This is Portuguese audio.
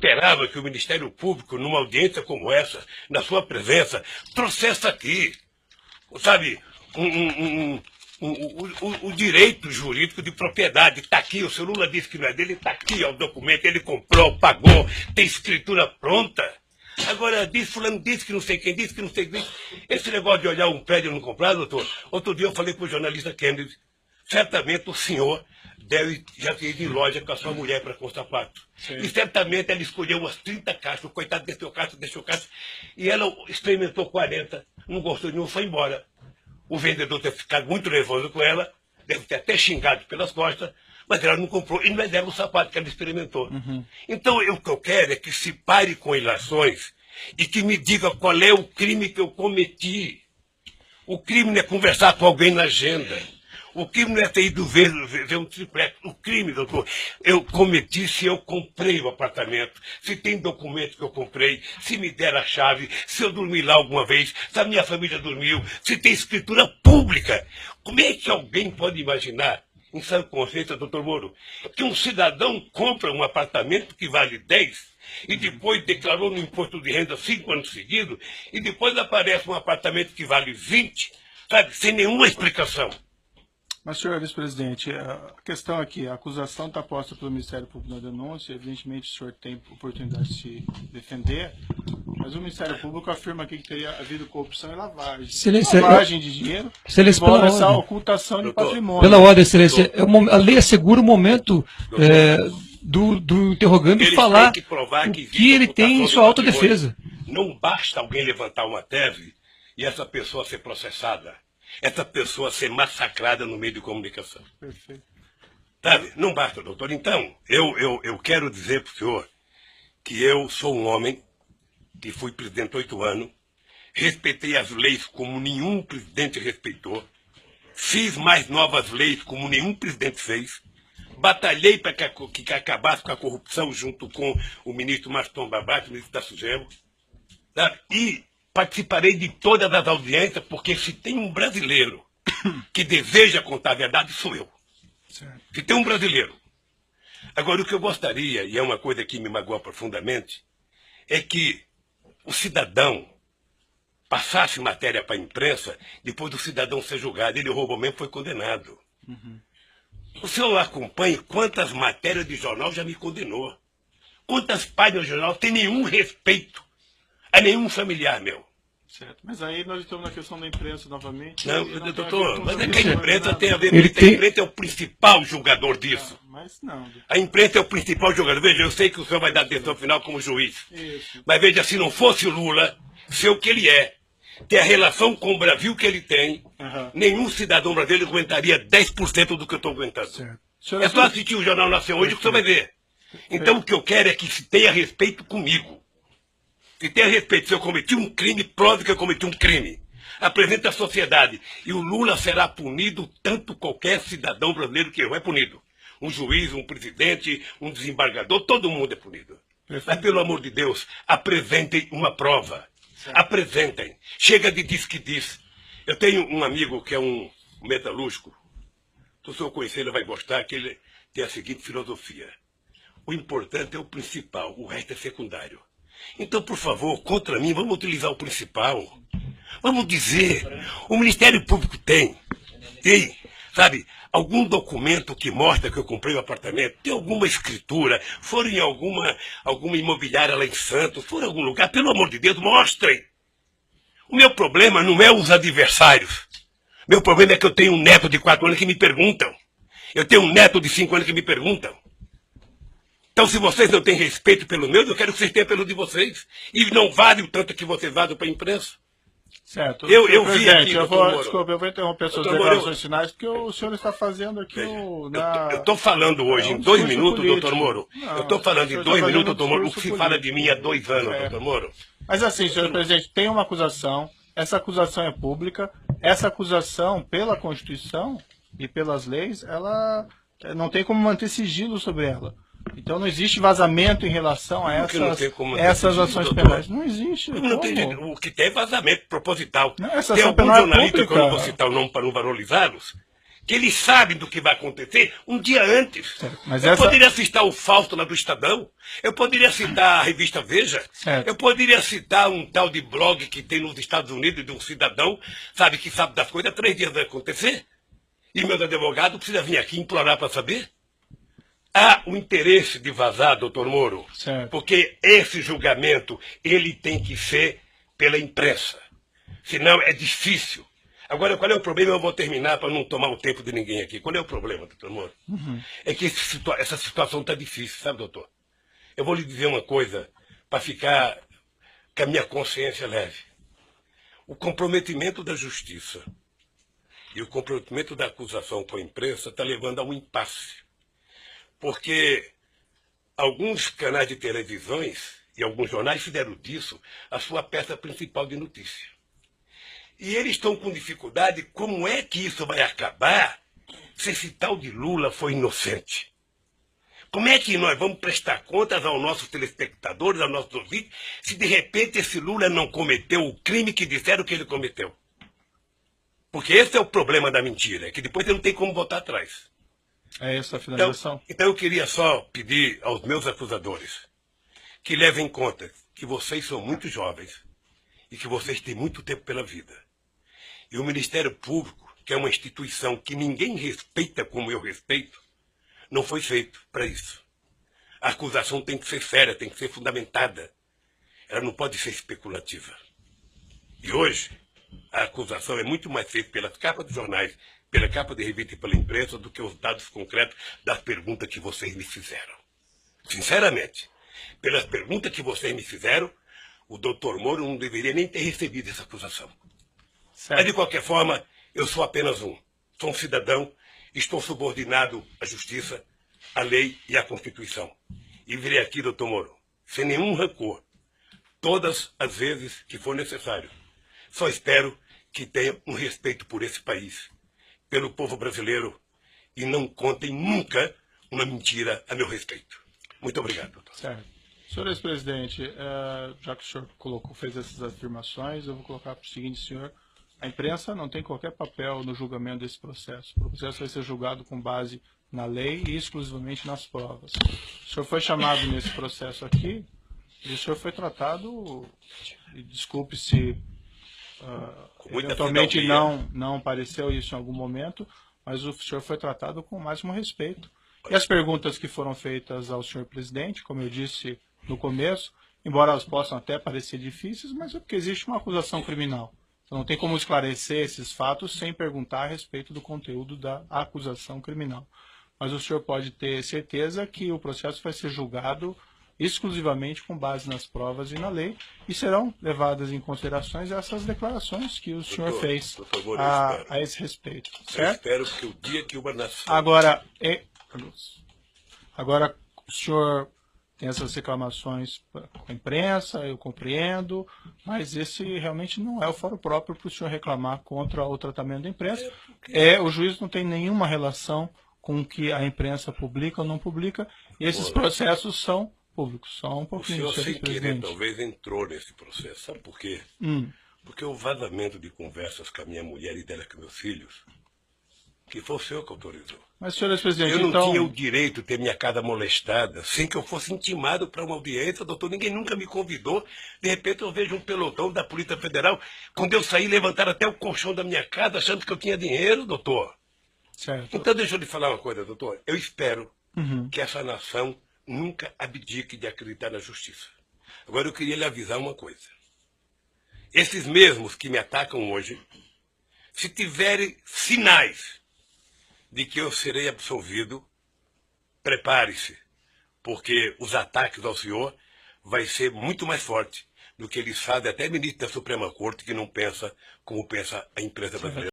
esperava que o Ministério Público, numa audiência como essa, na sua presença, trouxesse aqui, sabe, o direito jurídico de propriedade. Está aqui, o senhor Lula disse que não é dele, está aqui, ó, o documento, ele comprou, pagou, tem escritura pronta. Agora, fulano disse que não sei quem disse, que não sei quem disse. Esse negócio de olhar um prédio e não comprar, doutor, outro dia eu falei com o jornalista Kennedy, certamente o senhor já ter ido em loja com a sua mulher para comprar sapato. Sim. E certamente ela escolheu umas 30 caixas, o coitado deixou caixa, e ela experimentou 40, não gostou de nenhum, foi embora. O vendedor deve ter ficado muito nervoso com ela, deve ter até xingado pelas costas, mas ela não comprou, e não é dela o sapato que ela experimentou. Uhum. Então, o que eu quero é que se pare com ilações e que me diga qual é o crime que eu cometi. O crime não é conversar com alguém na agenda. O crime não é ter ido ver um triplex. O crime, doutor, eu cometi se eu comprei o apartamento, se tem documento que eu comprei, se me deram a chave, se eu dormi lá alguma vez, se a minha família dormiu, se tem escritura pública. Como é que alguém pode imaginar, em sã consciência, doutor Moro, que um cidadão compra um apartamento que vale 10 e depois declarou no imposto de renda 5 anos seguidos e depois aparece um apartamento que vale 20, sabe, sem nenhuma explicação? Mas, senhor vice-presidente, a questão aqui, a acusação está posta pelo Ministério Público na denúncia, evidentemente o senhor tem oportunidade de se defender, mas o Ministério Público afirma aqui que teria havido corrupção e lavagem. Lavagem de dinheiro, envolve essa ocultação de patrimônio. Pela ordem, excelência, a lei assegura o momento do interrogante de falar o que ele tem em sua autodefesa. Não basta alguém levantar uma tese e essa pessoa ser processada. Essa pessoa ser massacrada no meio de comunicação. Perfeito. Sabe? Não basta, doutor. Então, eu quero dizer para o senhor que eu sou um homem que fui presidente 8 anos, respeitei as leis como nenhum presidente respeitou, fiz mais novas leis como nenhum presidente fez, batalhei para que acabasse com a corrupção junto com o ministro Maston Babate, o ministro da Sugemo, sabe? E participarei de todas as audiências, porque se tem um brasileiro que deseja contar a verdade, sou eu. Certo. Se tem um brasileiro. Agora, o que eu gostaria, e é uma coisa que me magoa profundamente, é que o cidadão passasse matéria para a imprensa, depois do cidadão ser julgado. Ele roubou mesmo, foi condenado. Uhum. O senhor acompanha quantas matérias de jornal já me condenou. Quantas páginas de jornal tem nenhum respeito a nenhum familiar meu. Certo, mas aí nós estamos na questão da imprensa novamente. Não, doutor, mas é que a imprensa tem a ver com isso. A imprensa é o principal julgador disso. Mas não. A imprensa é o principal julgador. Veja, eu sei que o senhor vai dar atenção final como juiz. Isso. Mas veja, se não fosse o Lula, ser o que ele é, ter a relação com o Brasil que ele tem, nenhum cidadão brasileiro aguentaria 10% do que eu estou aguentando. Certo. É só assistir o Jornal Nacional hoje que o senhor vai ver. Então o que eu quero é que se tenha respeito comigo. Que tenha respeito. Se eu cometi um crime, prove que eu cometi um crime. Apresente à sociedade. E o Lula será punido tanto qualquer cidadão brasileiro que errou é punido. Um juiz, um presidente, um desembargador, todo mundo é punido. Mas, pelo amor de Deus, apresentem uma prova. Certo. Apresentem. Chega de diz que diz. Eu tenho um amigo que é um metalúrgico. Se o senhor conhecer, ele vai gostar, que ele tem a seguinte filosofia. O importante é o principal, o resto é secundário. Então, por favor, contra mim, vamos utilizar o principal. Vamos dizer, o Ministério Público tem, sabe, algum documento que mostra que eu comprei o apartamento, tem alguma escritura, foram em alguma imobiliária lá em Santos, foram em algum lugar, pelo amor de Deus, mostrem. O meu problema não é os adversários. Meu problema é que eu tenho um neto de 4 anos que me perguntam. Eu tenho um neto de 5 anos que me perguntam. Então, se vocês não têm respeito pelo meu, eu quero que vocês tenham pelo de vocês. E não vale o tanto que vocês vazam para a imprensa. Certo. Eu vi aqui, desculpa, eu vou interromper suas declarações finais, porque o senhor está fazendo aqui eu estou falando hoje em 2 minutos, político. Doutor Moro. Não, eu estou falando em 2 minutos, doutor Moro, o que se fala de mim há 2 anos, doutor Moro. Mas assim, senhor presidente, tem uma acusação, essa acusação é pública, essa acusação, pela Constituição e pelas leis, ela não tem como manter sigilo sobre ela. Então não existe vazamento em relação a essas ações penais. Não existe. Não tem, o que tem é vazamento proposital. Não, essa tem ação algum penal jornalista, é que eu não vou citar o nome para não valorizá-los, que eles sabem do que vai acontecer um dia antes. Mas eu poderia citar o Fausto lá do Estadão, eu poderia citar a revista Veja, eu poderia citar um tal de blog que tem nos Estados Unidos de um cidadão, sabe, que sabe das coisas, 3 dias vai acontecer, e meu advogado precisa vir aqui implorar para saber. Há o interesse de vazar, doutor Moro, porque esse julgamento ele tem que ser pela imprensa, senão é difícil. Agora, qual é o problema? Eu vou terminar para não tomar o tempo de ninguém aqui. Qual é o problema, doutor Moro? É que essa situação está difícil, sabe, doutor? Eu vou lhe dizer uma coisa para ficar com a minha consciência leve. O comprometimento da justiça e o comprometimento da acusação com a imprensa está levando a um impasse. Porque alguns canais de televisões e alguns jornais fizeram disso a sua peça principal de notícia. E eles estão com dificuldade, como é que isso vai acabar se esse tal de Lula foi inocente? Como é que nós vamos prestar contas aos nossos telespectadores, aos nossos ouvintes, se de repente esse Lula não cometeu o crime que disseram que ele cometeu? Porque esse é o problema da mentira, que depois você não tem como voltar atrás. É essa a finalização? Então eu queria só pedir aos meus acusadores que levem em conta que vocês são muito jovens e que vocês têm muito tempo pela vida. E o Ministério Público, que é uma instituição que ninguém respeita como eu respeito, não foi feito para isso. A acusação tem que ser séria, tem que ser fundamentada. Ela não pode ser especulativa. E hoje, a acusação é muito mais feita pelas capas dos jornais, pela capa de revista e pela imprensa, do que os dados concretos das perguntas que vocês me fizeram. Sinceramente, pelas perguntas que vocês me fizeram, o doutor Moro não deveria nem ter recebido essa acusação. Mas, de qualquer forma, eu sou apenas um. Sou um cidadão, estou subordinado à justiça, à lei e à Constituição. E virei aqui, doutor Moro, sem nenhum rancor, todas as vezes que for necessário. Só espero que tenha um respeito por esse país, pelo povo brasileiro, e não contem nunca uma mentira a meu respeito. Muito obrigado, doutor. Certo. Senhor ex-presidente, já que o senhor fez essas afirmações, eu vou colocar para o seguinte, senhor: a imprensa não tem qualquer papel no julgamento desse processo. O processo vai ser julgado com base na lei e exclusivamente nas provas. O senhor foi chamado nesse processo aqui e o senhor foi tratado, e desculpe se eventualmente não pareceu isso em algum momento, mas o senhor foi tratado com o máximo respeito. E as perguntas que foram feitas ao senhor presidente, como eu disse no começo, embora elas possam até parecer difíceis, mas é porque existe uma acusação criminal. Então não tem como esclarecer esses fatos sem perguntar a respeito do conteúdo da acusação criminal. Mas o senhor pode ter certeza que o processo vai ser julgado exclusivamente com base nas provas e na lei, e serão levadas em considerações essas declarações que o senhor fez a esse respeito. Certo? Eu espero que o dia que uma nação... Agora, o senhor tem essas reclamações com a imprensa, eu compreendo, mas esse realmente não é o fórum próprio para o senhor reclamar contra o tratamento da imprensa. O juiz não tem nenhuma relação com o que a imprensa publica ou não publica, e esses processos são públicos. Só um pouquinho. O senhor, sem querer, talvez entrou nesse processo. Sabe por quê? Porque o vazamento de conversas com a minha mulher e dela com meus filhos, que foi o senhor que autorizou. Mas, senhor ex-presidente, eu não tinha o direito de ter minha casa molestada sem que eu fosse intimado para uma audiência, doutor. Ninguém nunca me convidou. De repente eu vejo um pelotão da Polícia Federal. Quando eu saí, levantaram até o colchão da minha casa, achando que eu tinha dinheiro, doutor. Certo. Então deixa eu lhe falar uma coisa, doutor. Eu espero que essa nação nunca abdique de acreditar na justiça. Agora eu queria lhe avisar uma coisa. Esses mesmos que me atacam hoje, se tiverem sinais de que eu serei absolvido, prepare-se, porque os ataques ao senhor vai ser muito mais forte do que eles fazem até ministro da Suprema Corte, que não pensa como pensa a imprensa brasileira.